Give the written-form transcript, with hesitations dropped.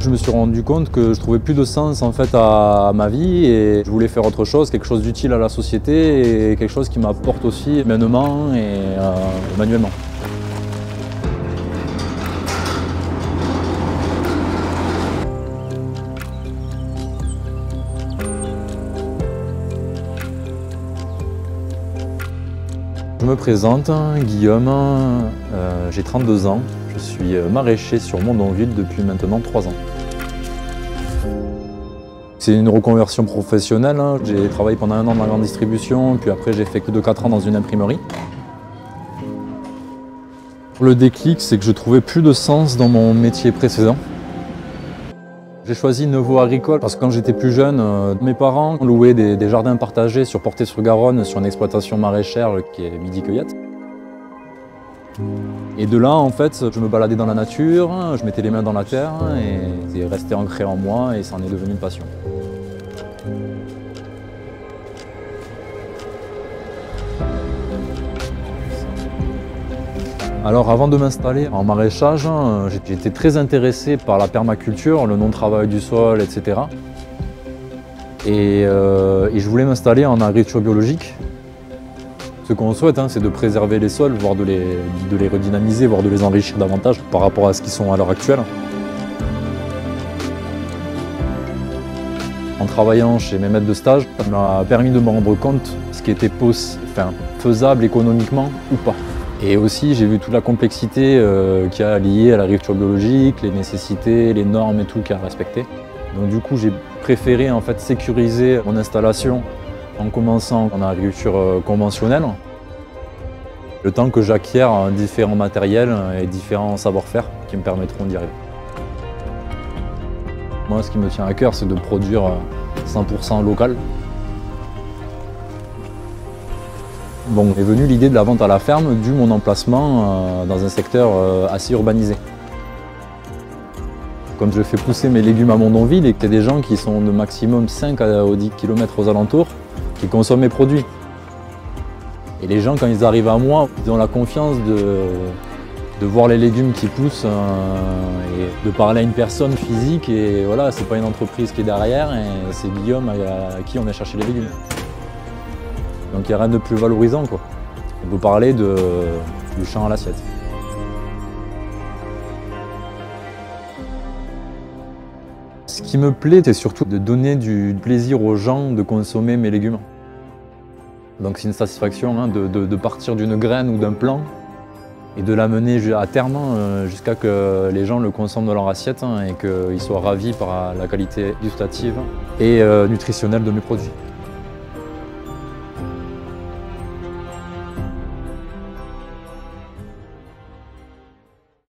Je me suis rendu compte que je trouvais plus de sens en fait à ma vie et je voulais faire autre chose, quelque chose d'utile à la société et quelque chose qui m'apporte aussi humainement et manuellement. Je me présente, Guillaume, j'ai 32 ans, je suis maraîcher sur Mondonville depuis maintenant 3 ans. C'est une reconversion professionnelle, j'ai travaillé pendant 1 an dans la grande distribution, puis après j'ai fait que de 4 ans dans une imprimerie. Le déclic, c'est que je trouvais plus de sens dans mon métier précédent. J'ai choisi Nouveau Agricole parce que quand j'étais plus jeune, mes parents louaient des jardins partagés sur Portet-sur-Garonne sur une exploitation maraîchère qui est Midi Cueillette. Et de là, en fait, je me baladais dans la nature, je mettais les mains dans la terre et c'est resté ancré en moi et ça en est devenu une passion. Alors avant de m'installer en maraîchage, j'étais très intéressé par la permaculture, le non-travail du sol, etc. Et je voulais m'installer en agriculture biologique. Ce qu'on souhaite, c'est de préserver les sols, voire de les redynamiser, voire de les enrichir davantage par rapport à ce qu'ils sont à l'heure actuelle. En travaillant chez mes maîtres de stage, ça m'a permis de me rendre compte ce qui était faisable économiquement ou pas. Et aussi, j'ai vu toute la complexité qu'il y a liée à l'agriculture biologique, les nécessités, les normes et tout qu'il y a à respecter. Donc du coup, j'ai préféré en fait sécuriser mon installation en commençant en agriculture conventionnelle, le temps que j'acquière différents matériels et différents savoir-faire qui me permettront d'y arriver. Moi, ce qui me tient à cœur, c'est de produire 100% local. Bon, est venue l'idée de la vente à la ferme dû mon emplacement dans un secteur assez urbanisé. Comme je fais pousser mes légumes à Mondonville et qu'il y a des gens qui sont de maximum 5 à 10 km aux alentours qui consomment mes produits. Et les gens, quand ils arrivent à moi, ils ont la confiance de voir les légumes qui poussent et de parler à une personne physique. Et voilà, c'est pas une entreprise qui est derrière, et c'est Guillaume à qui on vient chercher les légumes. Donc il n'y a rien de plus valorisant, quoi. On peut parler du champ à l'assiette. Ce qui me plaît, c'est surtout de donner du plaisir aux gens de consommer mes légumes. Donc c'est une satisfaction de partir d'une graine ou d'un plant et de l'amener à terme jusqu'à que les gens le consomment dans leur assiette et qu'ils soient ravis par la qualité gustative et nutritionnelle de mes produits.